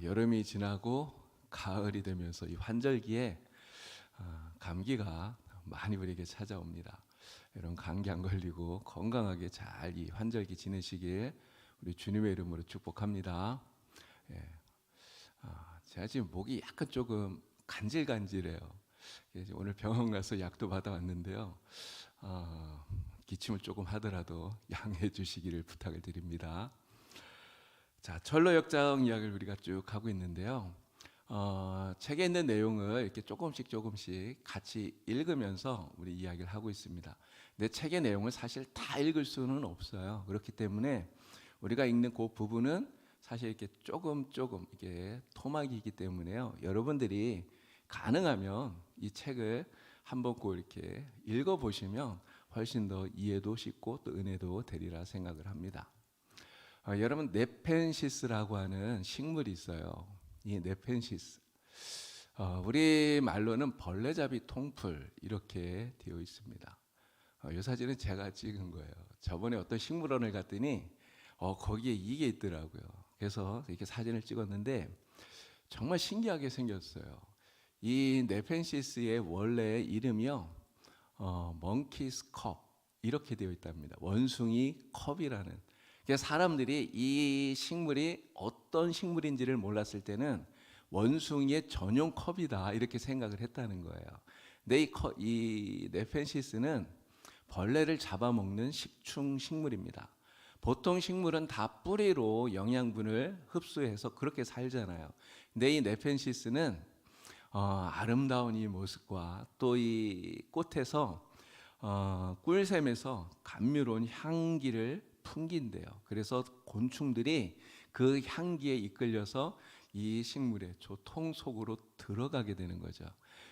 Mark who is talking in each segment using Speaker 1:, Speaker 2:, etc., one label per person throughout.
Speaker 1: 여름이 지나고 가을이 되면서 이 환절기에 감기가 많이 우리에게 찾아옵니다. 여러분 감기 안 걸리고 건강하게 잘 이 환절기 지내시길 우리 주님의 이름으로 축복합니다. 예. 제가 지금 목이 약간 조금 간질간질해요. 오늘 병원 가서 약도 받아왔는데요. 기침을 조금 하더라도 양해해 주시기를 부탁을 드립니다. 자, 철로 역정 이야기를 우리가 쭉 하고 있는데요. 책에 있는 내용을 이렇게 조금씩 같이 읽으면서 우리 이야기를 하고 있습니다. 근데 책의 내용을 사실 다 읽을 수는 없어요. 그렇기 때문에 우리가 읽는 그 부분은 사실 이렇게 조금 이게 토막이기 때문에요. 여러분들이 가능하면 이 책을 한번 꼭 이렇게 읽어보시면 훨씬 더 이해도 쉽고 또 은혜도 되리라 생각을 합니다. 여러분 네펜시스라고 하는 식물이 있어요. 이 네펜시스 우리 말로는 벌레잡이 통풀 이렇게 되어 있습니다. 이 사진은 제가 찍은 거예요. 저번에 어떤 식물원을 갔더니 거기에 이게 있더라고요. 그래서 이렇게 사진을 찍었는데 정말 신기하게 생겼어요. 이 네펜시스의 원래 이름이요 먼키스 컵 이렇게 되어 있답니다. 원숭이 컵이라는. 그래서 사람들이 이 식물이 어떤 식물인지를 몰랐을 때는 원숭이의 전용 컵이다 이렇게 생각을 했다는 거예요. 근데 이 네펜시스는 벌레를 잡아먹는 식충 식물입니다. 보통 식물은 다 뿌리로 영양분을 흡수해서 그렇게 살잖아요. 근데 이 네펜시스는 아름다운 이 모습과 또 이 꽃에서 꿀샘에서 감미로운 향기를 풍긴대요. 그래서 곤충들이 그 향기에 이끌려서 이 식물의 조통 속으로 들어가게 되는 거죠.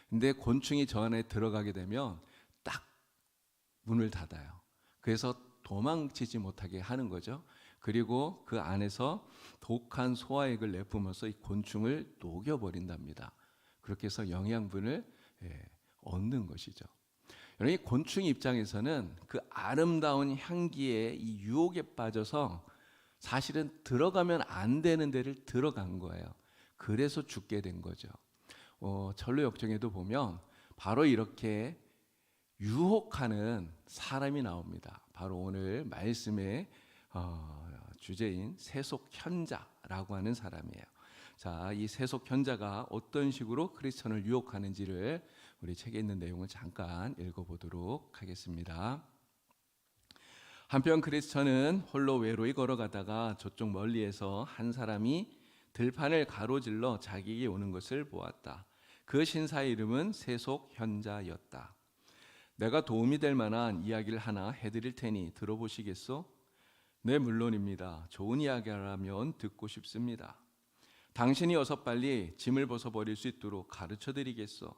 Speaker 1: 근데 곤충이 저 안에 들어가게 되면 딱 문을 닫아요. 그래서 도망치지 못하게 하는 거죠. 그리고 그 안에서 독한 소화액을 내뿜어서 이 곤충을 녹여버린답니다. 그렇게 해서 영양분을 얻는 것이죠. 이 곤충 입장에서는 그 아름다운 향기에 이 유혹에 빠져서 사실은 들어가면 안 되는 데를 들어간 거예요. 그래서 죽게 된 거죠. 철로 역정에도 보면 바로 이렇게 유혹하는 사람이 나옵니다. 바로 오늘 말씀의 주제인 세속현자라고 하는 사람이에요. 자, 이 세속현자가 어떤 식으로 크리스천을 유혹하는지를 우리 책에 있는 내용을 잠깐 읽어보도록 하겠습니다. 한편 크리스천은 홀로 외로이 걸어가다가 저쪽 멀리에서 한 사람이 들판을 가로질러 자기에게 오는 것을 보았다. 그 신사의 이름은 세속현자였다. 내가 도움이 될 만한 이야기를 하나 해드릴 테니 들어보시겠소? 네, 물론입니다. 좋은 이야기라면 듣고 싶습니다. 당신이 어서 빨리 짐을 벗어버릴 수 있도록 가르쳐드리겠소.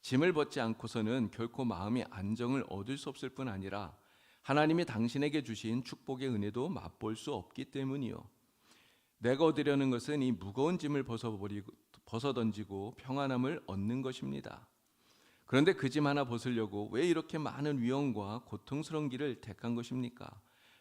Speaker 1: 짐을 벗지 않고서는 결코 마음의 안정을 얻을 수 없을 뿐 아니라 하나님이 당신에게 주신 축복의 은혜도 맛볼 수 없기 때문이요. 내가 얻으려는 것은 이 무거운 짐을 벗어던지고 평안함을 얻는 것입니다. 그런데 그 짐 하나 벗으려고 왜 이렇게 많은 위험과 고통스러운 길을 택한 것입니까?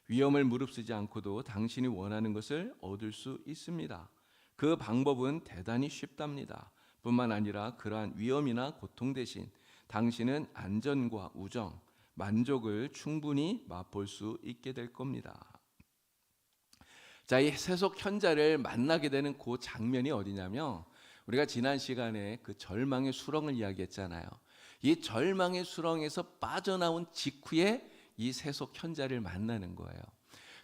Speaker 1: 위험을 무릅쓰지 않고도 당신이 원하는 것을 얻을 수 있습니다. 그 방법은 대단히 쉽답니다. 뿐만 아니라 그러한 위험이나 고통 대신 당신은 안전과 우정, 만족을 충분히 맛볼 수 있게 될 겁니다. 자, 이 세속현자를 만나게 되는 그 장면이 어디냐면 우리가 지난 시간에 그 절망의 수렁을 이야기했잖아요. 이 절망의 수렁에서 빠져나온 직후에 이 세속현자를 만나는 거예요.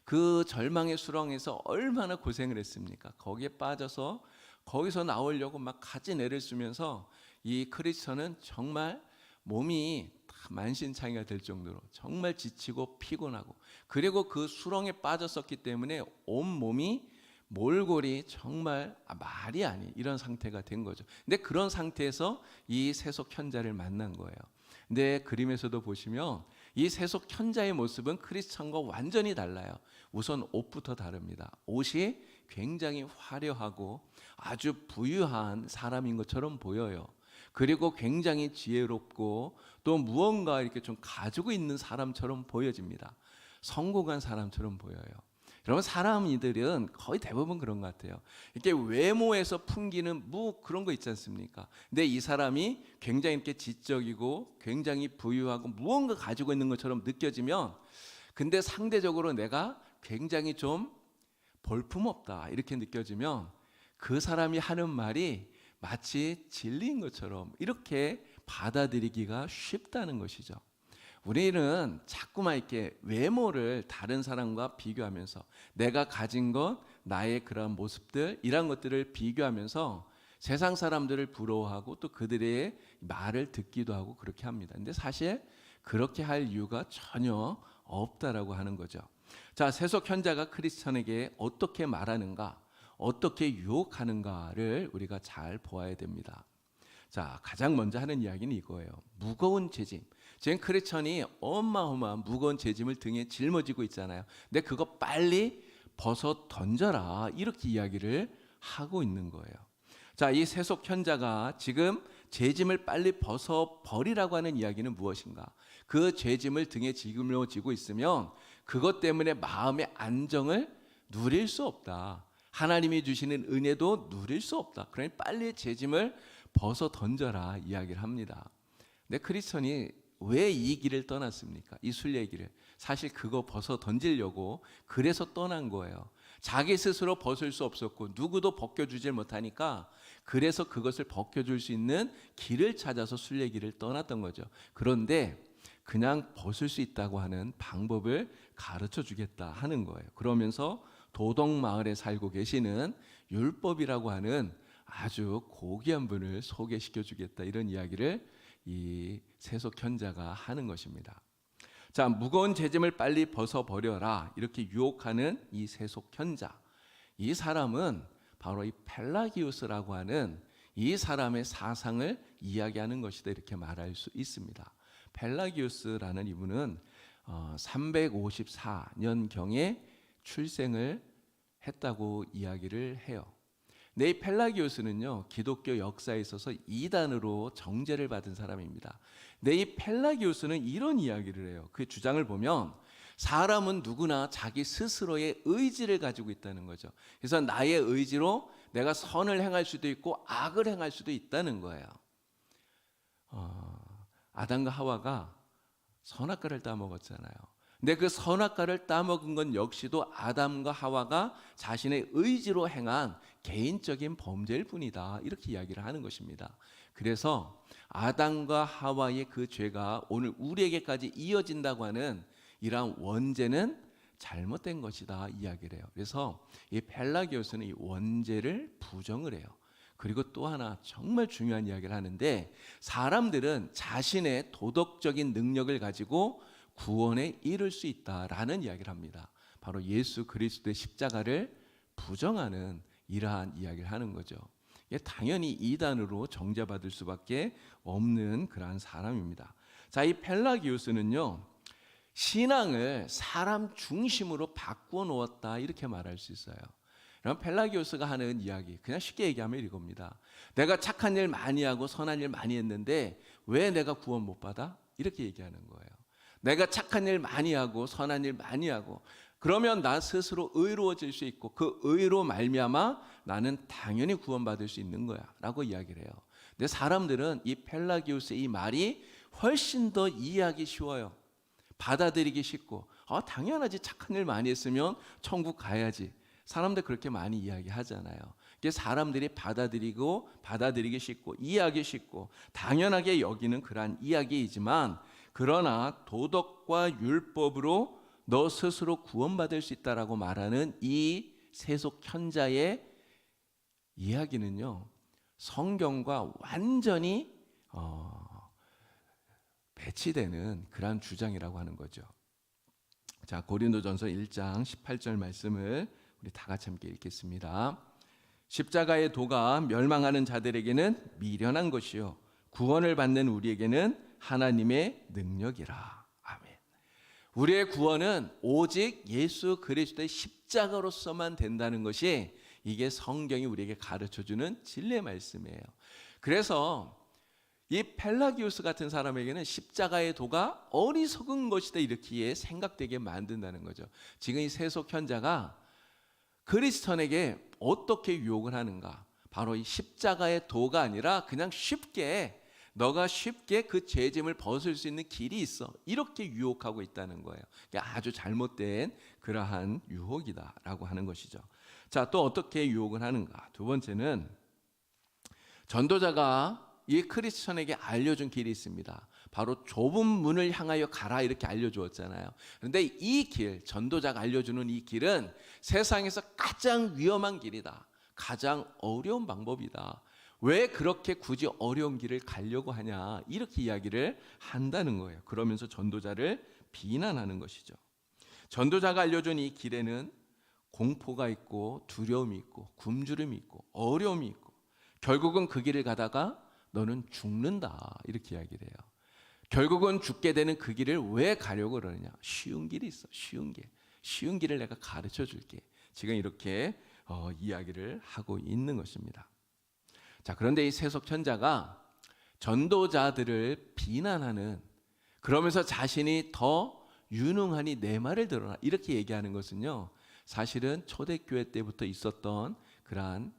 Speaker 1: 그 절망의 수렁에서 얼마나 고생을 했습니까? 거기에 빠져서 거기서 나오려고 막 가진 애를 쓰면서 이 크리스천은 정말 몸이 만신창이가 될 정도로 정말 지치고 피곤하고 그리고 그 수렁에 빠졌었기 때문에 온 몸이 몰골이 정말 말이 아닌 이런 상태가 된 거죠. 근데 그런 상태에서 이 세속현자를 만난 거예요. 근데 그림에서도 보시면 이 세속현자의 모습은 크리스천과 완전히 달라요. 우선 옷부터 다릅니다. 옷이 굉장히 화려하고 아주 부유한 사람인 것처럼 보여요. 그리고 굉장히 지혜롭고 또 무언가 이렇게 좀 가지고 있는 사람처럼 보여집니다. 성공한 사람처럼 보여요. 여러분, 사람이들은 거의 대부분 그런 것 같아요. 이렇게 외모에서 풍기는 그런 거 있지 않습니까? 근데 이 사람이 굉장히 이렇게 지적이고 굉장히 부유하고 무언가 가지고 있는 것처럼 느껴지면, 근데 상대적으로 내가 굉장히 좀 볼품없다 이렇게 느껴지면 그 사람이 하는 말이 마치 진리인 것처럼 이렇게 받아들이기가 쉽다는 것이죠. 우리는 자꾸만 이렇게 외모를 다른 사람과 비교하면서 내가 가진 것, 나의 그런 모습들, 이런 것들을 비교하면서 세상 사람들을 부러워하고 또 그들의 말을 듣기도 하고 그렇게 합니다. 근데 사실 그렇게 할 이유가 전혀 없다라고 하는 거죠. 자, 세속 현자가 크리스천에게 어떻게 말하는가, 어떻게 유혹하는가를 우리가 잘 보아야 됩니다. 자, 가장 먼저 하는 이야기는 이거예요. 무거운 죄짐. 지금 크리스천이 어마어마한 무거운 죄짐을 등에 짊어지고 있잖아요. 근데 그거 빨리 벗어 던져라, 이렇게 이야기를 하고 있는 거예요. 자, 이 세속 현자가 지금 죄짐을 빨리 벗어 버리라고 하는 이야기는 무엇인가? 그 죄짐을 등에 짊어지고 있으면 그것 때문에 마음의 안정을 누릴 수 없다. 하나님이 주시는 은혜도 누릴 수 없다. 그러니 빨리 죄짐을 벗어 던져라 이야기를 합니다. 근데 크리스천이 왜 이 길을 떠났습니까? 이 순례 길을. 사실 그거 벗어 던지려고 그래서 떠난 거예요. 자기 스스로 벗을 수 없었고 누구도 벗겨주질 못하니까 그래서 그것을 벗겨줄 수 있는 길을 찾아서 순례 길을 떠났던 거죠. 그런데 그냥 벗을 수 있다고 하는 방법을 가르쳐 주겠다 하는 거예요. 그러면서 도덕 마을에 살고 계시는 율법이라고 하는 아주 고귀한 분을 소개시켜 주겠다, 이런 이야기를 이 세속 현자가 하는 것입니다. 자, 무거운 죄짐을 빨리 벗어버려라 이렇게 유혹하는 이 세속 현자, 이 사람은 바로 이 펠라기우스라고 하는 이 사람의 사상을 이야기하는 것이다, 이렇게 말할 수 있습니다. 펠라기우스라는 이분은 354년경에 출생을 했다고 이야기를 해요. 근데 이 펠라기우스는요, 기독교 역사에 있어서 이단으로 정죄를 받은 사람입니다. 근데 이 펠라기우스는 이런 이야기를 해요. 그 주장을 보면 사람은 누구나 자기 스스로의 의지를 가지고 있다는 거죠. 그래서 나의 의지로 내가 선을 행할 수도 있고 악을 행할 수도 있다는 거예요. 아담과 하와가 선악과를 따먹었잖아요. 근데 그 선악과를 따먹은 건 역시도 아담과 하와가 자신의 의지로 행한 개인적인 범죄일 뿐이다, 이렇게 이야기를 하는 것입니다. 그래서 아담과 하와의 그 죄가 오늘 우리에게까지 이어진다고 하는 이러한 원죄는 잘못된 것이다 이야기를 해요. 그래서 이 펠라기오스는 이 원죄를 부정을 해요. 그리고 또 하나 정말 중요한 이야기를 하는데, 사람들은 자신의 도덕적인 능력을 가지고 구원에 이를 수 있다라는 이야기를 합니다. 바로 예수 그리스도의 십자가를 부정하는 이러한 이야기를 하는 거죠. 당연히 이단으로 정죄받을 수밖에 없는 그러한 사람입니다. 자, 이 펠라기우스는요, 신앙을 사람 중심으로 바꾸어 놓았다, 이렇게 말할 수 있어요. 그럼 펠라기우스가 하는 이야기, 그냥 쉽게 얘기하면 이겁니다. 내가 착한 일 많이 하고 선한 일 많이 했는데 왜 내가 구원 못 받아? 이렇게 얘기하는 거예요. 내가 착한 일 많이 하고 선한 일 많이 하고 그러면 나 스스로 의로워질 수 있고 그 의로 말미암아 나는 당연히 구원받을 수 있는 거야 라고 이야기를 해요. 근데 사람들은 이 펠라기우스의 이 말이 훨씬 더 이해하기 쉬워요. 받아들이기 쉽고 당연하지, 착한 일 많이 했으면 천국 가야지. 사람들 그렇게 많이 이야기하잖아요. 이게 사람들이 받아들이기 쉽고 이해하기 쉽고 당연하게 여기는 그러한 이야기이지만, 그러나 도덕과 율법으로 너 스스로 구원받을 수 있다라고 말하는 이 세속 현자의 이야기는요, 성경과 완전히 배치되는 그러한 주장이라고 하는 거죠. 자, 고린도전서 1장 18절 말씀을 우리 다 같이 함께 읽겠습니다. 십자가의 도가 멸망하는 자들에게는 미련한 것이요 구원을 받는 우리에게는 하나님의 능력이라. 아멘. 우리의 구원은 오직 예수 그리스도의 십자가로서만 된다는 것이, 이게 성경이 우리에게 가르쳐주는 진리의 말씀이에요. 그래서 이 펠라기우스 같은 사람에게는 십자가의 도가 어리석은 것이다 이렇게 생각되게 만든다는 거죠. 지금 이 세속현자가 크리스천에게 어떻게 유혹을 하는가? 바로 이 십자가의 도가 아니라 그냥 너가 쉽게 그 죄짐을 벗을 수 있는 길이 있어. 이렇게 유혹하고 있다는 거예요. 아주 잘못된 그러한 유혹이다라고 하는 것이죠. 자, 또 어떻게 유혹을 하는가? 두 번째는 전도자가 이 크리스천에게 알려준 길이 있습니다. 바로 좁은 문을 향하여 가라 이렇게 알려주었잖아요. 그런데 이 길, 전도자가 알려주는 이 길은 세상에서 가장 위험한 길이다. 가장 어려운 방법이다. 왜 그렇게 굳이 어려운 길을 가려고 하냐 이렇게 이야기를 한다는 거예요. 그러면서 전도자를 비난하는 것이죠. 전도자가 알려준 이 길에는 공포가 있고 두려움이 있고 굶주림이 있고 어려움이 있고 결국은 그 길을 가다가 너는 죽는다 이렇게 이야기를 해요. 결국은 죽게 되는 그 길을 왜 가려고 그러느냐? 쉬운 길이 있어. 쉬운 길을 내가 가르쳐 줄게. 지금 이렇게 이야기를 하고 있는 것입니다. 자, 그런데 이 세속현자가 전도자들을 비난하는, 그러면서 자신이 더 유능하니 내 말을 들어라 이렇게 얘기하는 것은요, 사실은 초대교회 때부터 있었던 그러한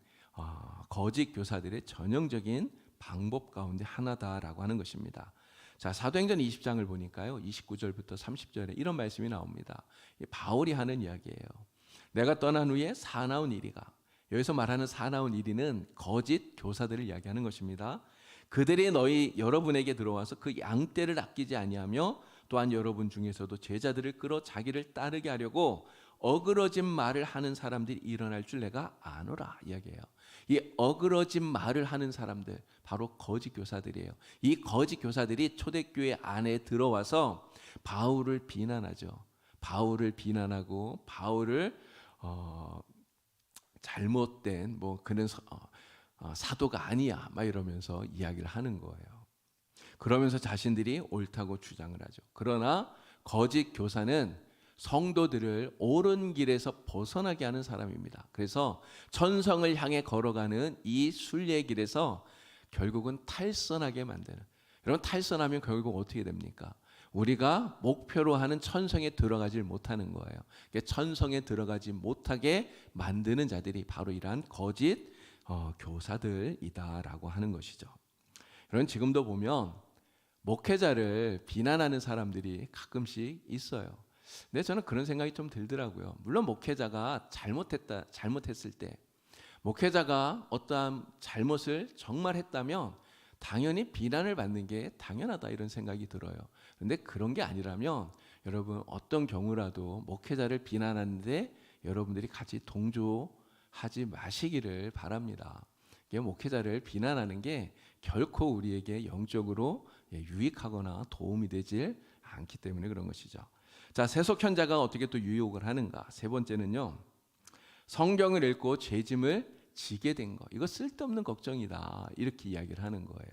Speaker 1: 거짓 교사들의 전형적인 방법 가운데 하나다라고 하는 것입니다. 자, 사도행전 20장을 보니까요, 29절부터 30절에 이런 말씀이 나옵니다. 바울이 하는 이야기예요. 내가 떠난 후에 사나운 이리가, 여기서 말하는 사나운 이리는 거짓 교사들을 이야기하는 것입니다. 그들이 여러분에게 들어와서 그 양떼를 아끼지 아니하며 또한 여러분 중에서도 제자들을 끌어 자기를 따르게 하려고 어그러진 말을 하는 사람들이 일어날 줄 내가 아노라 이야기해요. 이 어그러진 말을 하는 사람들 바로 거짓 교사들이에요. 이 거짓 교사들이 초대교회 안에 들어와서 바울을 비난하죠. 바울을 비난하고 바울을 잘못된 그는 사도가 아니야 막 이러면서 이야기를 하는 거예요. 그러면서 자신들이 옳다고 주장을 하죠. 그러나 거짓 교사는 성도들을 옳은 길에서 벗어나게 하는 사람입니다. 그래서 천성을 향해 걸어가는 이 순례의 길에서 결국은 탈선하게 만드는, 여러분 탈선하면 결국 어떻게 됩니까? 우리가 목표로 하는 천성에 들어가지 못하는 거예요. 천성에 들어가지 못하게 만드는 자들이 바로 이러한 거짓 교사들이다라고 하는 것이죠. 여러분 지금도 보면 목회자를 비난하는 사람들이 가끔씩 있어요. 근데 저는 그런 생각이 좀 들더라고요. 물론 목회자가 잘못했을 때, 목회자가 어떠한 잘못을 정말 했다면 당연히 비난을 받는 게 당연하다 이런 생각이 들어요. 그런데 그런 게 아니라면 여러분 어떤 경우라도 목회자를 비난하는데 여러분들이 같이 동조하지 마시기를 바랍니다. 목회자를 비난하는 게 결코 우리에게 영적으로 유익하거나 도움이 되질 않기 때문에 그런 것이죠. 자, 세속현자가 어떻게 또 유혹을 하는가? 세 번째는요, 성경을 읽고 죄짐을 지게 된 거, 이거 쓸데없는 걱정이다 이렇게 이야기를 하는 거예요.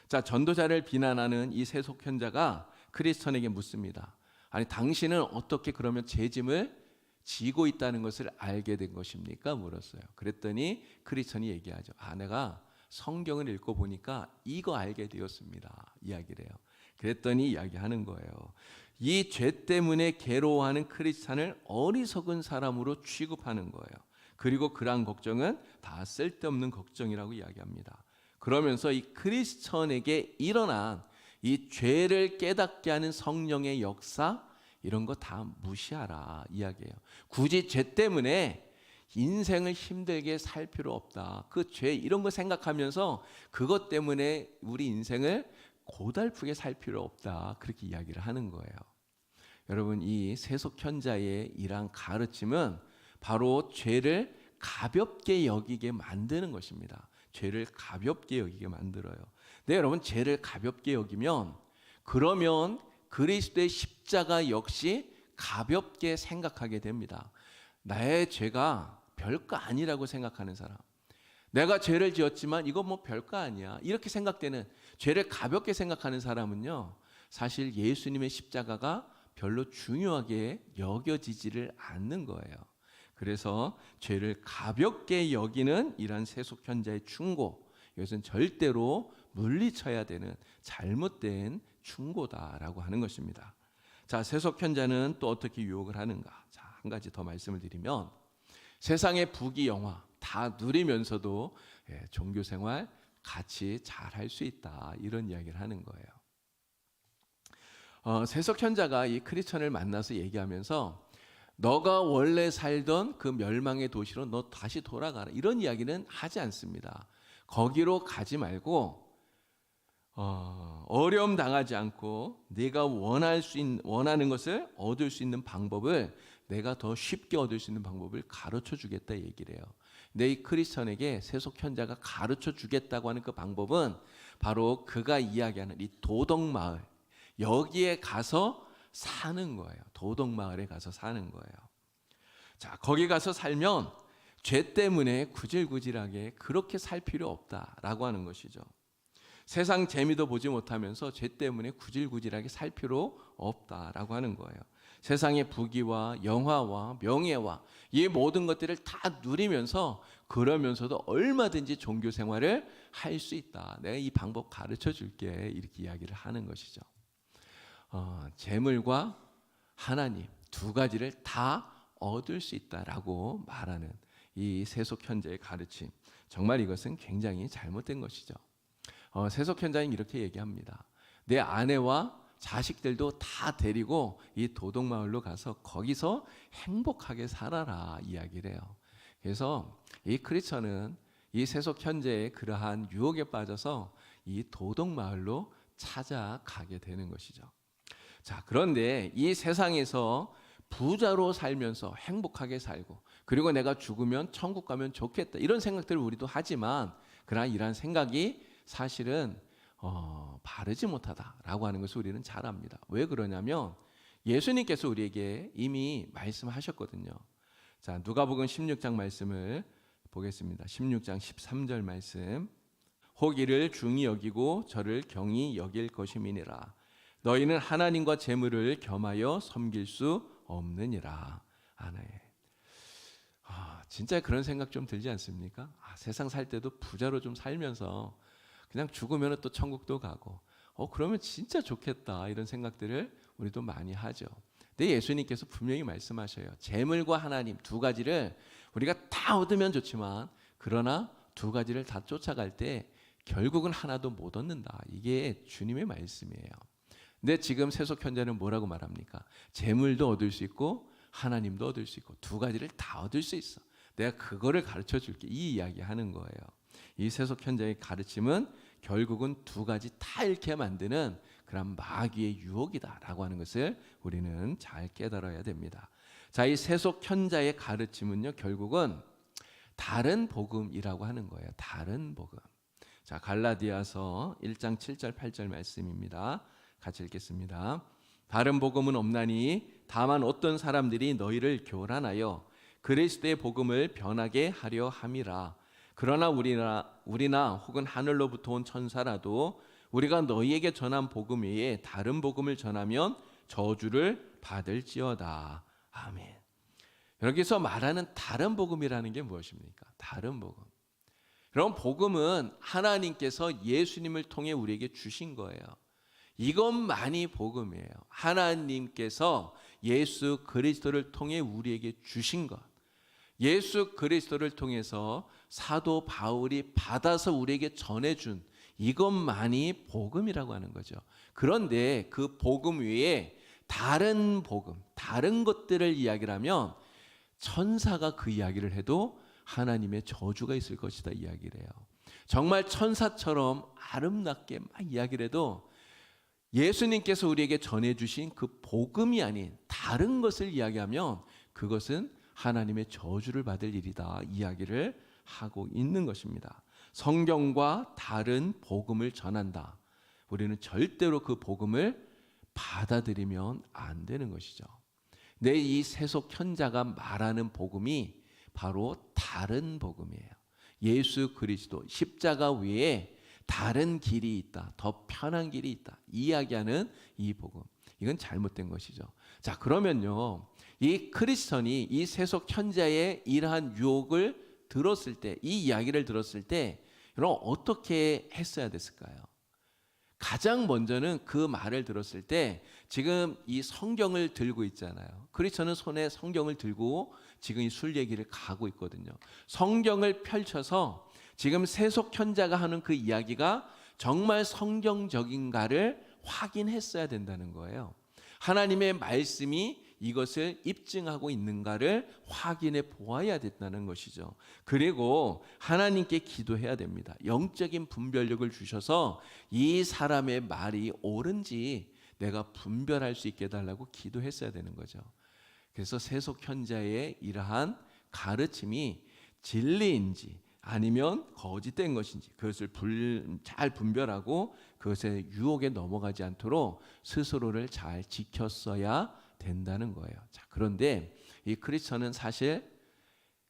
Speaker 1: 자, 전도자를 비난하는 이 세속현자가 크리스천에게 묻습니다. 아니 당신은 어떻게 그러면 죄짐을 지고 있다는 것을 알게 된 것입니까? 물었어요. 그랬더니 크리스천이 얘기하죠. 내가 성경을 읽고 보니까 이거 알게 되었습니다 이야기를 해요. 그랬더니 이야기하는 거예요. 이 죄 때문에 괴로워하는 크리스찬을 어리석은 사람으로 취급하는 거예요. 그리고 그러한 걱정은 다 쓸데없는 걱정이라고 이야기합니다. 그러면서 이 크리스천에게 일어난 이 죄를 깨닫게 하는 성령의 역사, 이런 거 다 무시하라 이야기해요. 굳이 죄 때문에 인생을 힘들게 살 필요 없다. 그 죄 이런 거 생각하면서 그것 때문에 우리 인생을 고달프게 살 필요 없다. 그렇게 이야기를 하는 거예요. 여러분 이 세속현자의 이러한 가르침은 바로 죄를 가볍게 여기게 만드는 것입니다. 죄를 가볍게 여기게 만들어요. 네, 여러분 죄를 가볍게 여기면 그러면 그리스도의 십자가 역시 가볍게 생각하게 됩니다. 나의 죄가 별거 아니라고 생각하는 사람, 내가 죄를 지었지만 이거 뭐 별거 아니야 이렇게 생각되는, 죄를 가볍게 생각하는 사람은요, 사실 예수님의 십자가가 별로 중요하게 여겨지지를 않는 거예요. 그래서 죄를 가볍게 여기는 이러한 세속현자의 충고, 이것은 절대로 물리쳐야 되는 잘못된 충고다라고 하는 것입니다. 자, 세속현자는 또 어떻게 유혹을 하는가? 자, 한 가지 더 말씀을 드리면 세상의 부귀영화 다 누리면서도 종교생활 같이 잘 할 수 있다, 이런 이야기를 하는 거예요. 세속현자가 이 크리스천을 만나서 얘기하면서 너가 원래 살던 그 멸망의 도시로 너 다시 돌아가라, 이런 이야기는 하지 않습니다. 거기로 가지 말고 어려움 당하지 않고 네가 원하는 것을 얻을 수 있는 방법을, 내가 더 쉽게 얻을 수 있는 방법을 가르쳐 주겠다 얘기를 해요. 근데 이 크리스천에게 세속현자가 가르쳐 주겠다고 하는 그 방법은 바로 그가 이야기하는 이 도덕마을, 여기에 가서 사는 거예요. 도덕마을에 가서 사는 거예요. 자, 거기 가서 살면 죄 때문에 구질구질하게 그렇게 살 필요 없다라고 하는 것이죠. 세상 재미도 보지 못하면서 죄 때문에 구질구질하게 살 필요 없다라고 하는 거예요. 세상의 부귀와 영화와 명예와 이 모든 것들을 다 누리면서, 그러면서도 얼마든지 종교 생활을 할 수 있다. 내가 이 방법 가르쳐 줄게, 이렇게 이야기를 하는 것이죠. 재물과 하나님 두 가지를 다 얻을 수 있다라고 말하는 이 세속현자의 가르침, 정말 이것은 굉장히 잘못된 것이죠. 세속현자는 이렇게 얘기합니다. 내 아내와 자식들도 다 데리고 이 도덕마을로 가서 거기서 행복하게 살아라, 이야기를 해요. 그래서 이 크리스천은 이 세속현자의 그러한 유혹에 빠져서 이 도덕마을로 찾아가게 되는 것이죠. 자, 그런데 이 세상에서 부자로 살면서 행복하게 살고, 그리고 내가 죽으면 천국 가면 좋겠다, 이런 생각들을 우리도 하지만, 그러나 이러한 생각이 사실은 바르지 못하다라고 하는 것을 우리는 잘 압니다. 왜 그러냐면 예수님께서 우리에게 이미 말씀하셨거든요. 자, 누가복음 16장 말씀을 보겠습니다. 16장 13절 말씀. 혹 이를 중히 여기고 저를 경히 여길 것임이니라. 너희는 하나님과 재물을 겸하여 섬길 수 없느니라. 아멘. 진짜 그런 생각 좀 들지 않습니까? 세상 살 때도 부자로 좀 살면서 그냥 죽으면 또 천국도 가고, 그러면 진짜 좋겠다, 이런 생각들을 우리도 많이 하죠. 근데 예수님께서 분명히 말씀하셔요. 재물과 하나님 두 가지를 우리가 다 얻으면 좋지만, 그러나 두 가지를 다 쫓아갈 때 결국은 하나도 못 얻는다. 이게 주님의 말씀이에요. 근데 지금 세속현자는 뭐라고 말합니까? 재물도 얻을 수 있고 하나님도 얻을 수 있고 두 가지를 다 얻을 수 있어. 내가 그거를 가르쳐 줄게, 이 이야기 하는 거예요. 이 세속현자의 가르침은 결국은 두 가지 다 잃게 만드는 그런 마귀의 유혹이다라고 하는 것을 우리는 잘 깨달아야 됩니다. 자, 이 세속현자의 가르침은요, 결국은 다른 복음이라고 하는 거예요. 다른 복음. 자, 갈라디아서 1장 7절 8절 말씀입니다. 같이 읽겠습니다. 다른 복음은 없나니 다만 어떤 사람들이 너희를 교란하여 그리스도의 복음을 변하게 하려 함이라. 그러나 우리나 혹은 하늘로부터 온 천사라도 우리가 너희에게 전한 복음 외에 다른 복음을 전하면 저주를 받을지어다. 아멘. 여기서 말하는 다른 복음이라는 게 무엇입니까? 다른 복음. 그럼 복음은 하나님께서 예수님을 통해 우리에게 주신 거예요. 이것만이 복음이에요. 하나님께서 예수 그리스도를 통해 우리에게 주신 것, 예수 그리스도를 통해서 사도 바울이 받아서 우리에게 전해준 이것만이 복음이라고 하는 거죠. 그런데 그 복음 외에 다른 복음, 다른 것들을 이야기를 하면 천사가 그 이야기를 해도 하나님의 저주가 있을 것이다 이야기를 해요. 정말 천사처럼 아름답게 막 이야기를 해도 예수님께서 우리에게 전해주신 그 복음이 아닌 다른 것을 이야기하면 그것은 하나님의 저주를 받을 일이다 이야기를 하고 있는 것입니다. 성경과 다른 복음을 전한다. 우리는 절대로 그 복음을 받아들이면 안 되는 것이죠. 내 이 세속현자가 말하는 복음이 바로 다른 복음이에요. 예수 그리스도 십자가 외에 다른 길이 있다, 더 편한 길이 있다 이야기하는 이 복음, 이건 잘못된 것이죠. 자, 그러면요, 이 크리스천이 이 세속현자의 이러한 유혹을 들었을 때, 이 이야기를 들었을 때 그럼 어떻게 했어야 됐을까요? 가장 먼저는 그 말을 들었을 때 지금 이 성경을 들고 있잖아요. 크리스천은 손에 성경을 들고 지금 이 술 얘기를 가고 있거든요. 성경을 펼쳐서 지금 세속현자가 하는 그 이야기가 정말 성경적인가를 확인했어야 된다는 거예요. 하나님의 말씀이 이것을 입증하고 있는가를 확인해 보아야 된다는 것이죠. 그리고 하나님께 기도해야 됩니다. 영적인 분별력을 주셔서 이 사람의 말이 옳은지 내가 분별할 수 있게 해달라고 기도했어야 되는 거죠. 그래서 세속현자의 이러한 가르침이 진리인지 아니면 거짓된 것인지 그것을 잘 분별하고 그것의 유혹에 넘어가지 않도록 스스로를 잘 지켰어야 된다는 거예요. 자, 그런데 이 크리스천은 사실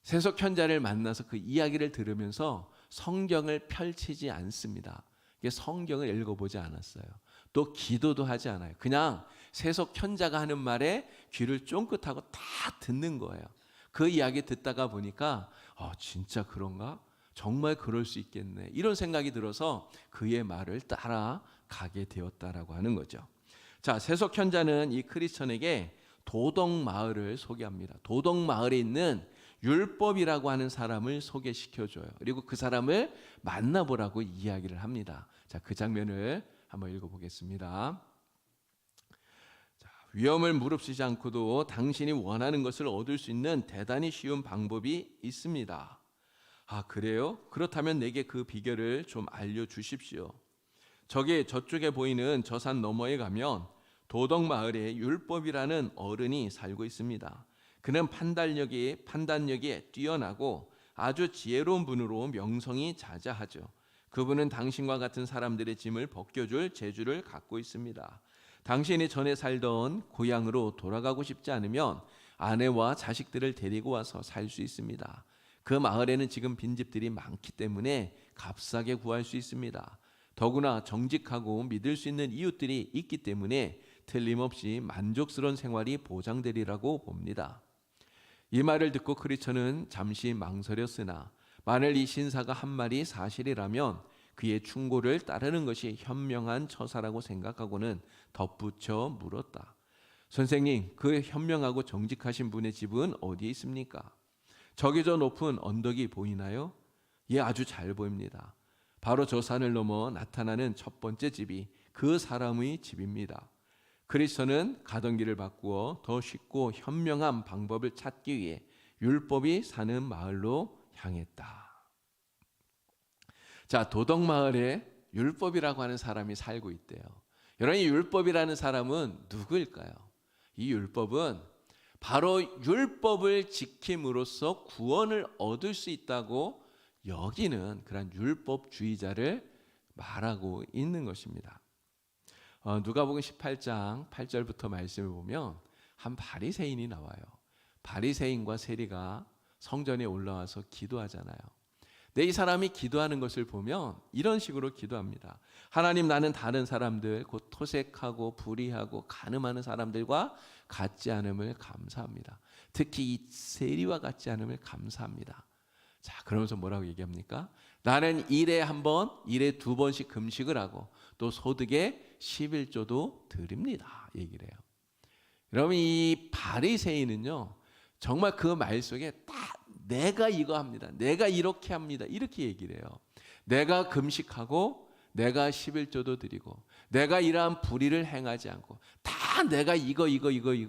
Speaker 1: 세속현자를 만나서 그 이야기를 들으면서 성경을 펼치지 않습니다. 성경을 읽어보지 않았어요. 또 기도도 하지 않아요. 그냥 세속현자가 하는 말에 귀를 쫑긋하고 다 듣는 거예요. 그 이야기 듣다가 보니까 진짜 그런가? 정말 그럴 수 있겠네. 이런 생각이 들어서 그의 말을 따라가게 되었다라고 하는 거죠. 자, 세속현자는 이 크리스천에게 도덕마을을 소개합니다. 도덕마을에 있는 율법이라고 하는 사람을 소개시켜줘요. 그리고 그 사람을 만나보라고 이야기를 합니다. 자, 그 장면을 한번 읽어보겠습니다. 자, 위험을 무릅쓰지 않고도 당신이 원하는 것을 얻을 수 있는 대단히 쉬운 방법이 있습니다. 아, 그래요? 그렇다면 내게 그 비결을 좀 알려주십시오. 저쪽에 보이는 저 산 너머에 가면 도덕마을에 율법이라는 어른이 살고 있습니다. 그는 판단력이 뛰어나고 아주 지혜로운 분으로 명성이 자자하죠. 그분은 당신과 같은 사람들의 짐을 벗겨줄 재주를 갖고 있습니다. 당신이 전에 살던 고향으로 돌아가고 싶지 않으면 아내와 자식들을 데리고 와서 살 수 있습니다. 그 마을에는 지금 빈집들이 많기 때문에 값싸게 구할 수 있습니다. 더구나 정직하고 믿을 수 있는 이웃들이 있기 때문에 틀림없이 만족스러운 생활이 보장되리라고 봅니다. 이 말을 듣고 크리스천은 잠시 망설였으나 만일 이 신사가 한 말이 사실이라면 그의 충고를 따르는 것이 현명한 처사라고 생각하고는 덧붙여 물었다. 선생님, 그 현명하고 정직하신 분의 집은 어디에 있습니까? 저기 저 높은 언덕이 보이나요? 예, 아주 잘 보입니다. 바로 저 산을 넘어 나타나는 첫 번째 집이 그 사람의 집입니다. 크리스천은 가던 길을 바꾸어 더 쉽고 현명한 방법을 찾기 위해 율법이 사는 마을로 향했다. 자, 도덕마을에 율법이라고 하는 사람이 살고 있대요. 여러분, 이 율법이라는 사람은 누구일까요? 이 율법은 바로 율법을 지킴으로써 구원을 얻을 수 있다고 여기는 그런 율법주의자를 말하고 있는 것입니다. 누가복음 18장 8절부터 말씀을 보면 한 바리새인이 나와요. 바리새인과 세리가 성전에 올라와서 기도하잖아요. 근데 이 사람이 기도하는 것을 보면 이런 식으로 기도합니다. 하나님, 나는 다른 사람들, 곧 토색하고 불의하고 간음하는 사람들과 같지 않음을 감사합니다. 특히 이 세리와 같지 않음을 감사합니다. 자, 그러면서 뭐라고 얘기합니까? 나는 일에 한 번, 일에 두 번씩 금식을 하고 또 소득의 11조도 드립니다. 얘기를 해요. 여러분, 이 바리새인은요, 정말 그 말 속에 딱 내가 이거 합니다. 내가 이렇게 합니다. 이렇게 얘기를 해요. 내가 금식하고 내가 11조도 드리고 내가 이러한 불의를 행하지 않고 다 내가 이거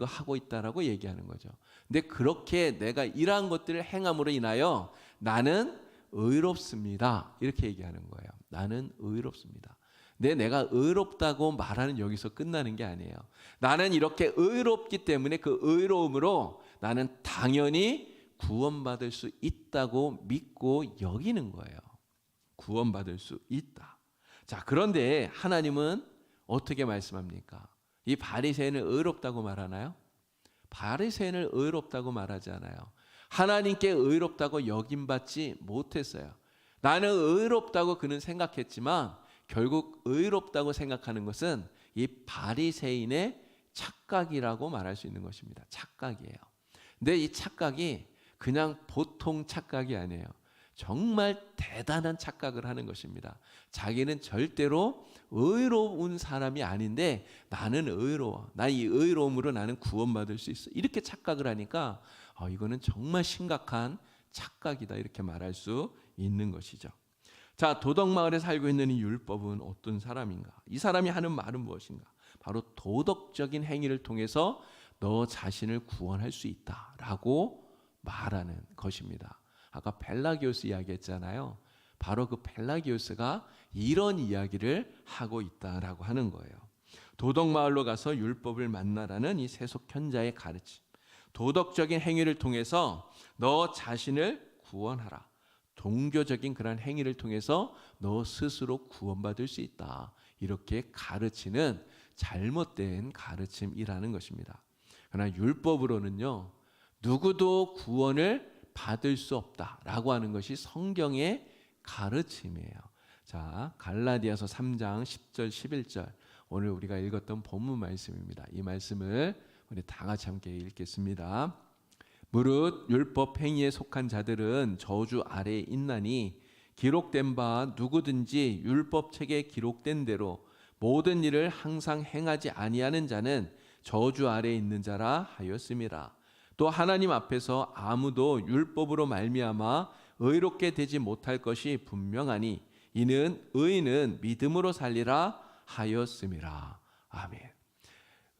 Speaker 1: 하고 있다라고 얘기하는 거죠. 근데 그렇게 내가 이러한 것들을 행함으로 인하여 나는 의롭습니다. 이렇게 얘기하는 거예요. 나는 의롭습니다. 근데 내가 의롭다고 말하는 여기서 끝나는 게 아니에요. 나는 이렇게 의롭기 때문에 그 의로움으로 나는 당연히 구원받을 수 있다고 믿고 여기는 거예요. 구원받을 수 있다. 자, 그런데 하나님은 어떻게 말씀합니까? 이 바리새인을 의롭다고 말하나요? 바리새인을 의롭다고 말하지 않아요. 하나님께 의롭다고 여김받지 못했어요. 나는 의롭다고 그는 생각했지만 결국 의롭다고 생각하는 것은 이 바리새인의 착각이라고 말할 수 있는 것입니다. 착각이에요. 근데 이 착각이 그냥 보통 착각이 아니에요. 정말 대단한 착각을 하는 것입니다. 자기는 절대로 의로운 사람이 아닌데 나는 의로워. 나 이 의로움으로 나는 구원받을 수 있어. 이렇게 착각을 하니까 이거는 정말 심각한 착각이다 이렇게 말할 수 있는 것이죠. 자, 도덕마을에 살고 있는 이 율법은 어떤 사람인가? 이 사람이 하는 말은 무엇인가? 바로 도덕적인 행위를 통해서 너 자신을 구원할 수 있다라고 말하는 것입니다. 아까 벨라기오스 이야기했잖아요. 바로 그 벨라기오스가 이런 이야기를 하고 있다라고 하는 거예요. 도덕마을로 가서 율법을 만나라는 이 세속현자의 가르침. 도덕적인 행위를 통해서 너 자신을 구원하라. 종교적인 그런 행위를 통해서 너 스스로 구원받을 수 있다. 이렇게 가르치는 잘못된 가르침이라는 것입니다. 그러나 율법으로는요, 누구도 구원을 받을 수 없다라고 하는 것이 성경의 가르침이에요. 자, 갈라디아서 3장 10절 11절 오늘 우리가 읽었던 본문 말씀입니다. 이 말씀을 우리 다 같이 함께 읽겠습니다. 무릇 율법 행위에 속한 자들은 저주 아래에 있나니 기록된 바 누구든지 율법 책에 기록된 대로 모든 일을 항상 행하지 아니하는 자는 저주 아래에 있는 자라 하였음이라. 또 하나님 앞에서 아무도 율법으로 말미암아 의롭게 되지 못할 것이 분명하니 이는 의인은 믿음으로 살리라 하였음이라. 아멘.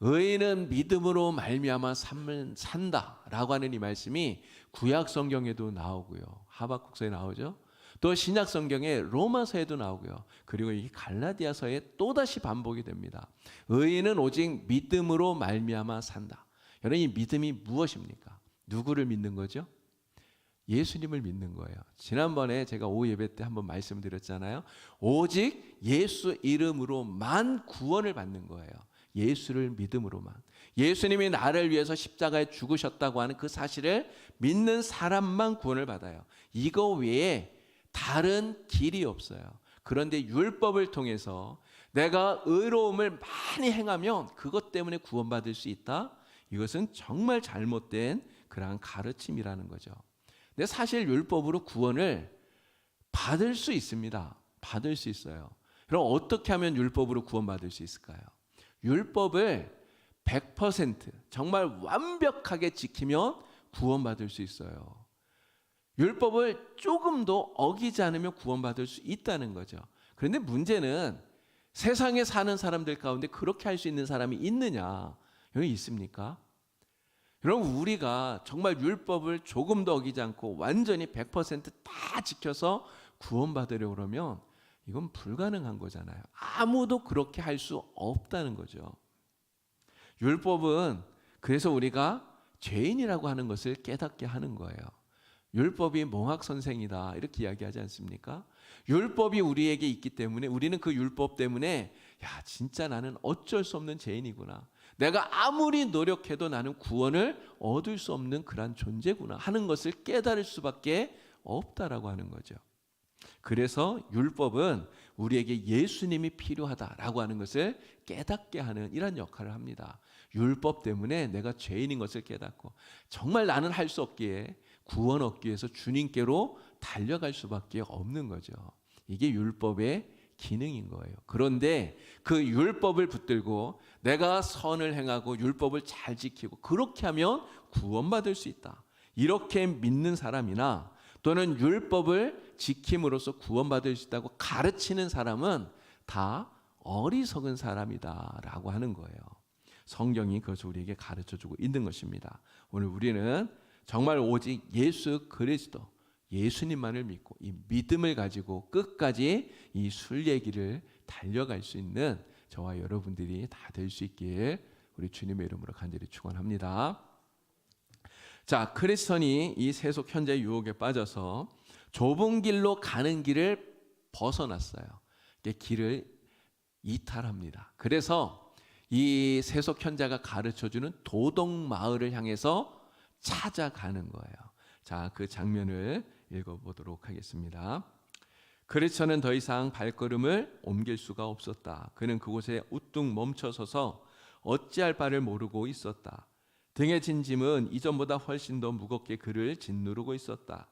Speaker 1: 의인은 믿음으로 말미암아 삶을 산다라고 하는 이 말씀이 구약 성경에도 나오고요. 하박국서에 나오죠. 또 신약 성경의 로마서에도 나오고요. 그리고 이 갈라디아서에 또다시 반복이 됩니다. 의인은 오직 믿음으로 말미암아 산다. 여러분, 이 믿음이 무엇입니까? 누구를 믿는 거죠? 예수님을 믿는 거예요. 지난번에 제가 오후 예배 때 한번 말씀드렸잖아요. 오직 예수 이름으로만 구원을 받는 거예요. 예수를 믿음으로만. 예수님이 나를 위해서 십자가에 죽으셨다고 하는 그 사실을 믿는 사람만 구원을 받아요. 이거 외에 다른 길이 없어요. 그런데 율법을 통해서 내가 의로움을 많이 행하면 그것 때문에 구원받을 수 있다? 이것은 정말 잘못된 그러한 가르침이라는 거죠. 근데 사실 율법으로 구원을 받을 수 있습니다. 받을 수 있어요. 그럼 어떻게 하면 율법으로 구원받을 수 있을까요? 율법을 100% 정말 완벽하게 지키면 구원받을 수 있어요. 율법을 조금도 어기지 않으면 구원받을 수 있다는 거죠. 그런데 문제는 세상에 사는 사람들 가운데 그렇게 할 수 있는 사람이 있느냐? 여기 있습니까? 여러분, 우리가 정말 율법을 조금도 어기지 않고 완전히 100%다 지켜서 구원받으려고 그러면 이건 불가능한 거잖아요. 아무도 그렇게 할 수 없다는 거죠. 율법은 그래서 우리가 죄인이라고 하는 것을 깨닫게 하는 거예요. 율법이 몽학 선생이다 이렇게 이야기하지 않습니까? 율법이 우리에게 있기 때문에 우리는 그 율법 때문에 야, 진짜 나는 어쩔 수 없는 죄인이구나. 내가 아무리 노력해도 나는 구원을 얻을 수 없는 그런 존재구나 하는 것을 깨달을 수밖에 없다라고 하는 거죠. 그래서 율법은 우리에게 예수님이 필요하다라고 하는 것을 깨닫게 하는 이런 역할을 합니다. 율법 때문에 내가 죄인인 것을 깨닫고 정말 나는 할 수 없기에 구원 얻기 위해서 주님께로 달려갈 수밖에 없는 거죠. 이게 율법의 기능인 거예요. 그런데 그 율법을 붙들고 내가 선을 행하고 율법을 잘 지키고 그렇게 하면 구원받을 수 있다. 이렇게 믿는 사람이나 또는 율법을 지킴으로써 구원받을 수 있다고 가르치는 사람은 다 어리석은 사람이다라고 하는 거예요. 성경이 그것을 우리에게 가르쳐주고 있는 것입니다. 오늘 우리는 정말 오직 예수 그리스도, 예수님만을 믿고 이 믿음을 가지고 끝까지 이 순례길을 달려갈 수 있는 저와 여러분들이 다 될 수 있기를 우리 주님의 이름으로 간절히 축원합니다. 자, 크리스천이 이 세속 현재의 유혹에 빠져서 좁은 길로 가는 길을 벗어났어요. 길을 이탈합니다. 그래서 이 세속 현자가 가르쳐주는 도덕 마을을 향해서 찾아가는 거예요. 자, 그 장면을 읽어보도록 하겠습니다. 크리스천은 더 이상 발걸음을 옮길 수가 없었다. 그는 그곳에 우뚝 멈춰서서 어찌할 바를 모르고 있었다. 등에 진 짐은 이전보다 훨씬 더 무겁게 그를 짓누르고 있었다.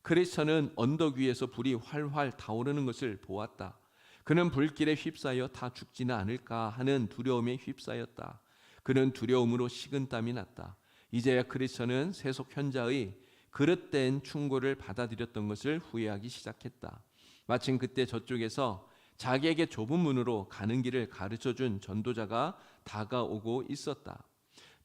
Speaker 1: 크리스천은 언덕 위에서 불이 활활 타오르는 것을 보았다. 그는 불길에 휩싸여 다 죽지는 않을까 하는 두려움에 휩싸였다. 그는 두려움으로 식은땀이 났다. 이제야 크리스천은 세속 현자의 그릇된 충고를 받아들였던 것을 후회하기 시작했다. 마침 그때 저쪽에서 자기에게 좁은 문으로 가는 길을 가르쳐준 전도자가 다가오고 있었다.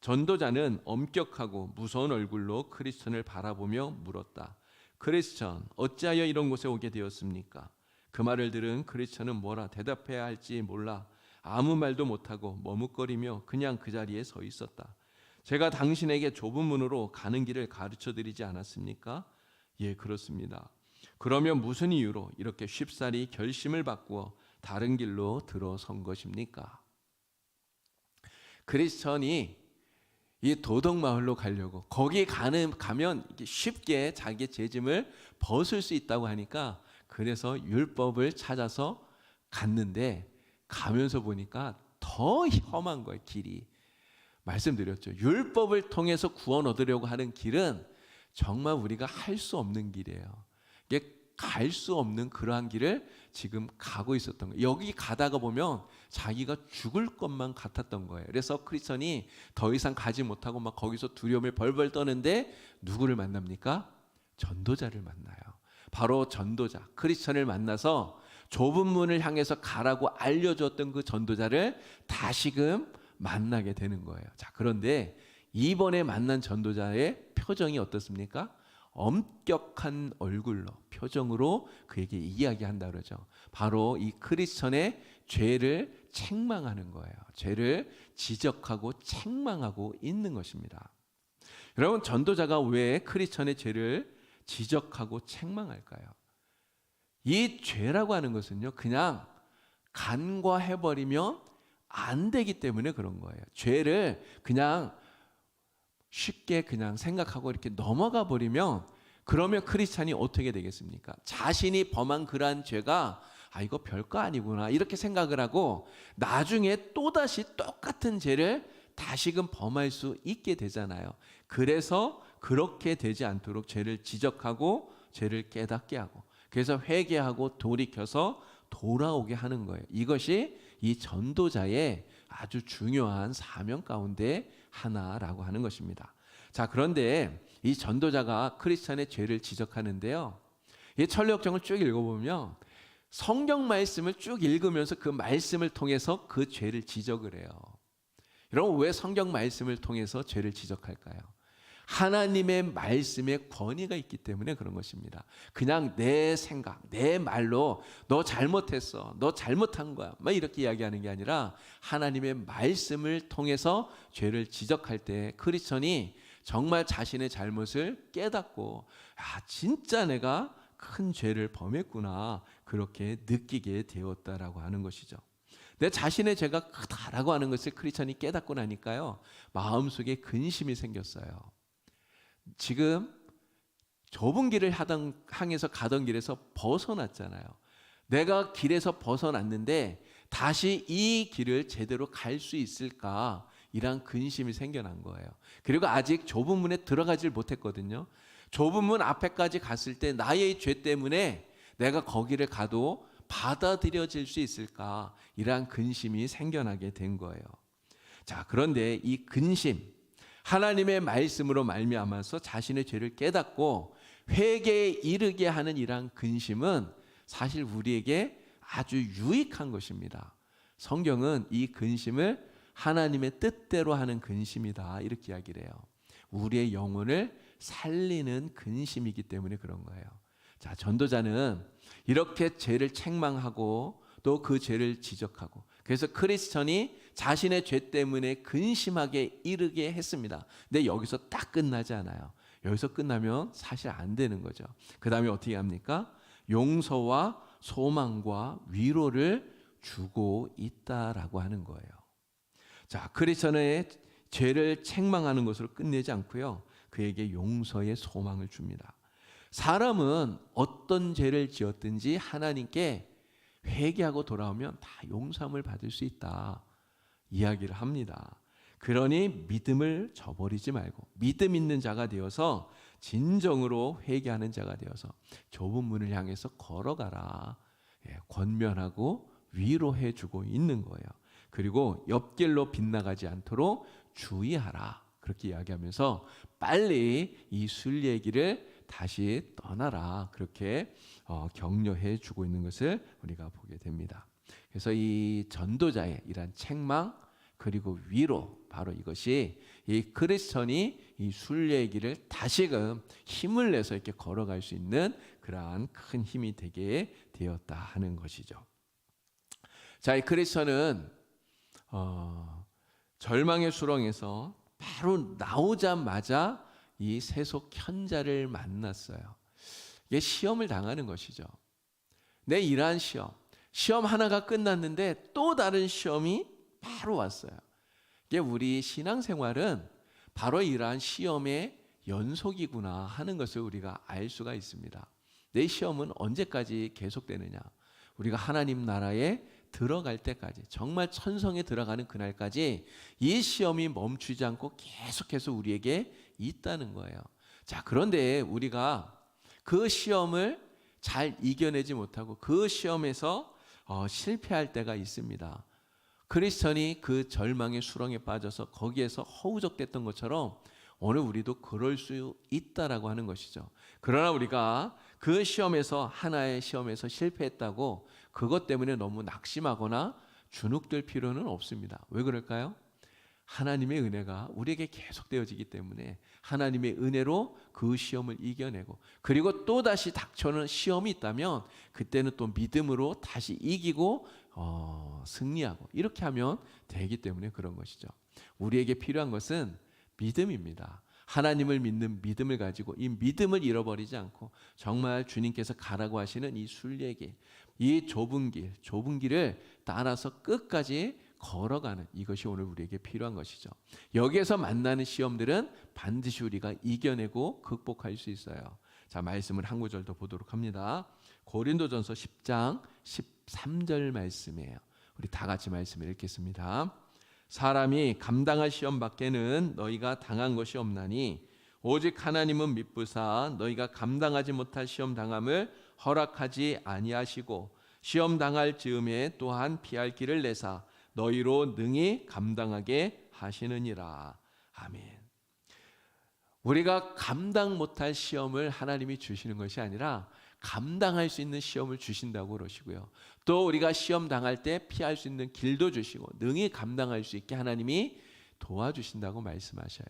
Speaker 1: 전도자는 엄격하고 무서운 얼굴로 크리스천을 바라보며 물었다. 크리스천, 어찌하여 이런 곳에 오게 되었습니까? 그 말을 들은 크리스천은 뭐라 대답해야 할지 몰라 아무 말도 못하고 머뭇거리며 그냥 그 자리에 서 있었다. 제가 당신에게 좁은 문으로 가는 길을 가르쳐 드리지 않았습니까? 예, 그렇습니다. 그러면 무슨 이유로 이렇게 쉽사리 결심을 바꾸어 다른 길로 들어선 것입니까? 크리스천이 이 도덕마을로 가려고 거기 가면 쉽게 자기의 죄짐을 벗을 수 있다고 하니까 그래서 율법을 찾아서 갔는데 가면서 보니까 더 험한 거예요. 길이. 말씀드렸죠. 율법을 통해서 구원 얻으려고 하는 길은 정말 우리가 할 수 없는 길이에요. 이게 갈 수 없는 그러한 길을 지금 가고 있었던 거예요. 여기 가다가 보면 자기가 죽을 것만 같았던 거예요. 그래서 크리스천이 더 이상 가지 못하고 막 거기서 두려움을 벌벌 떠는데 누구를 만납니까? 전도자를 만나요. 바로 전도자, 크리스천을 만나서 좁은 문을 향해서 가라고 알려줬던 그 전도자를 다시금 만나게 되는 거예요. 자, 그런데 이번에 만난 전도자의 표정이 어떻습니까? 엄격한 얼굴로, 표정으로 그에게 이야기한다 그러죠. 바로 이 크리스천의 죄를 책망하는 거예요. 죄를 지적하고 책망하고 있는 것입니다. 여러분, 전도자가 왜 크리스천의 죄를 지적하고 책망할까요? 이 죄라고 하는 것은요, 그냥 간과해버리면 안 되기 때문에 그런 거예요. 죄를 그냥 쉽게 그냥 생각하고 이렇게 넘어가 버리면 그러면 크리스찬이 어떻게 되겠습니까? 자신이 범한 그러한 죄가 이거 별거 아니구나 이렇게 생각을 하고 나중에 또다시 똑같은 죄를 다시금 범할 수 있게 되잖아요. 그래서 그렇게 되지 않도록 죄를 지적하고 죄를 깨닫게 하고 그래서 회개하고 돌이켜서 돌아오게 하는 거예요. 이것이 이 전도자의 아주 중요한 사명 가운데 하나라고 하는 것입니다. 자, 그런데 이 전도자가 크리스천의 죄를 지적하는데요. 이 천리역정을 쭉 읽어보면 성경 말씀을 쭉 읽으면서 그 말씀을 통해서 그 죄를 지적을 해요. 여러분, 왜 성경 말씀을 통해서 죄를 지적할까요? 하나님의 말씀에 권위가 있기 때문에 그런 것입니다. 그냥 내 생각, 내 말로 너 잘못했어, 너 잘못한 거야 막 이렇게 이야기하는 게 아니라 하나님의 말씀을 통해서 죄를 지적할 때 크리스천이 정말 자신의 잘못을 깨닫고 진짜 내가 큰 죄를 범했구나 그렇게 느끼게 되었다라고 하는 것이죠. 내 자신의 죄가 크다라고 하는 것을 크리스천이 깨닫고 나니까요, 마음속에 근심이 생겼어요. 지금 좁은 길을 향해서 가던 길에서 벗어났잖아요. 내가 길에서 벗어났는데 다시 이 길을 제대로 갈 수 있을까? 이런 근심이 생겨난 거예요. 그리고 아직 좁은 문에 들어가질 못했거든요. 좁은 문 앞에까지 갔을 때 나의 죄 때문에 내가 거기를 가도 받아들여질 수 있을까? 이러한 근심이 생겨나게 된 거예요. 자, 그런데 이 근심, 하나님의 말씀으로 말미암아서 자신의 죄를 깨닫고 회개에 이르게 하는 이러한 근심은 사실 우리에게 아주 유익한 것입니다. 성경은 이 근심을 하나님의 뜻대로 하는 근심이다 이렇게 이야기를 해요. 우리의 영혼을 살리는 근심이기 때문에 그런 거예요. 자, 전도자는 이렇게 죄를 책망하고 또 그 죄를 지적하고 그래서 크리스천이 자신의 죄 때문에 근심하게 이르게 했습니다. 근데 여기서 딱 끝나지 않아요. 여기서 끝나면 사실 안 되는 거죠. 그 다음에 어떻게 합니까? 용서와 소망과 위로를 주고 있다라고 하는 거예요. 자, 크리스천의 죄를 책망하는 것으로 끝내지 않고요, 그에게 용서의 소망을 줍니다. 사람은 어떤 죄를 지었든지 하나님께 회개하고 돌아오면 다 용서함을 받을 수 있다 이야기를 합니다. 그러니 믿음을 저버리지 말고 믿음 있는 자가 되어서 진정으로 회개하는 자가 되어서 좁은 문을 향해서 걸어가라. 권면하고 위로해 주고 있는 거예요. 그리고 옆길로 빗나가지 않도록 주의하라. 그렇게 이야기하면서 빨리 이 순례길을 다시 떠나라. 그렇게 격려해 주고 있는 것을 우리가 보게 됩니다. 그래서 이 전도자의 이러한 책망 그리고 위로, 바로 이것이 이 크리스천이 이 순례길을 다시금 힘을 내서 이렇게 걸어갈 수 있는 그러한 큰 힘이 되게 되었다 하는 것이죠. 자, 이 크리스천은 절망의 수렁에서 바로 나오자마자 이 세속 현자를 만났어요. 이게 시험을 당하는 것이죠. 내 일한 시험 하나가 끝났는데 또 다른 시험이 바로 왔어요. 이게 우리 신앙생활은 바로 이러한 시험의 연속이구나 하는 것을 우리가 알 수가 있습니다. 내 시험은 언제까지 계속되느냐? 우리가 하나님 나라에 들어갈 때까지, 정말 천성에 들어가는 그날까지 이 시험이 멈추지 않고 계속해서 우리에게 있다는 거예요. 자, 그런데 우리가 그 시험을 잘 이겨내지 못하고 그 시험에서 실패할 때가 있습니다. 크리스천이 그 절망의 수렁에 빠져서 거기에서 허우적댔던 것처럼 오늘 우리도 그럴 수 있다라고 하는 것이죠. 그러나 우리가 그 시험에서, 하나의 시험에서 실패했다고 그것 때문에 너무 낙심하거나 주눅들 필요는 없습니다. 왜 그럴까요? 하나님의 은혜가 우리에게 계속되어지기 때문에 하나님의 은혜로 그 시험을 이겨내고, 그리고 또다시 닥쳐오는 시험이 있다면 그때는 또 믿음으로 다시 이기고 승리하고, 이렇게 하면 되기 때문에 그런 것이죠. 우리에게 필요한 것은 믿음입니다. 하나님을 믿는 믿음을 가지고 이 믿음을 잃어버리지 않고 정말 주님께서 가라고 하시는 이 순례길, 이 좁은 길을 따라서 끝까지 걸어가는, 이것이 오늘 우리에게 필요한 것이죠. 여기에서 만나는 시험들은 반드시 우리가 이겨내고 극복할 수 있어요. 자, 말씀을 한 구절 더 보도록 합니다. 고린도전서 10장 13절 말씀이에요. 우리 다 같이 말씀을 읽겠습니다. 사람이 감당할 시험 밖에는 너희가 당한 것이 없나니 오직 하나님은 미쁘사 너희가 감당하지 못할 시험 당함을 허락하지 아니하시고 시험 당할 즈음에 또한 피할 길을 내사 너희로 능히 감당하게 하시느니라. 아멘. 우리가 감당 못할 시험을 하나님이 주시는 것이 아니라 감당할 수 있는 시험을 주신다고 그러시고요. 또 우리가 시험 당할 때 피할 수 있는 길도 주시고 능히 감당할 수 있게 하나님이 도와주신다고 말씀하셔요.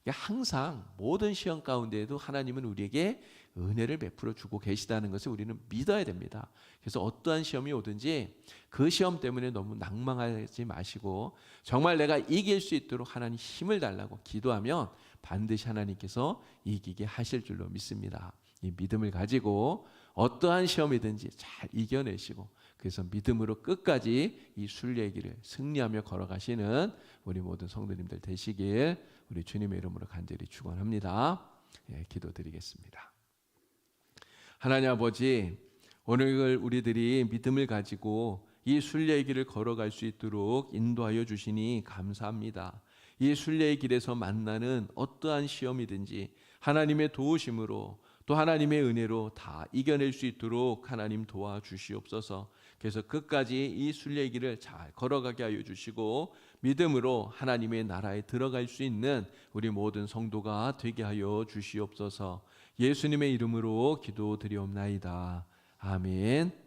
Speaker 1: 항상 모든 시험 가운데에도 하나님은 우리에게 은혜를 베풀어 주고 계시다는 것을 우리는 믿어야 됩니다. 그래서 어떠한 시험이 오든지 그 시험 때문에 너무 낭망하지 마시고 정말 내가 이길 수 있도록 하나님 힘을 달라고 기도하면 반드시 하나님께서 이기게 하실 줄로 믿습니다. 이 믿음을 가지고 어떠한 시험이든지 잘 이겨내시고, 그래서 믿음으로 끝까지 이 순례의 길을 승리하며 걸어가시는 우리 모든 성도님들 되시길 우리 주님의 이름으로 간절히 축원합니다. 기도드리겠습니다. 하나님 아버지, 오늘 우리들이 믿음을 가지고 이 순례의 길을 걸어갈 수 있도록 인도하여 주시니 감사합니다. 이 순례의 길에서 만나는 어떠한 시험이든지 하나님의 도우심으로 또 하나님의 은혜로 다 이겨낼 수 있도록 하나님 도와주시옵소서. 그래서 끝까지 이 순례의 길을 잘 걸어가게 하여 주시고 믿음으로 하나님의 나라에 들어갈 수 있는 우리 모든 성도가 되게 하여 주시옵소서. 예수님의 이름으로 기도드리옵나이다. 아멘.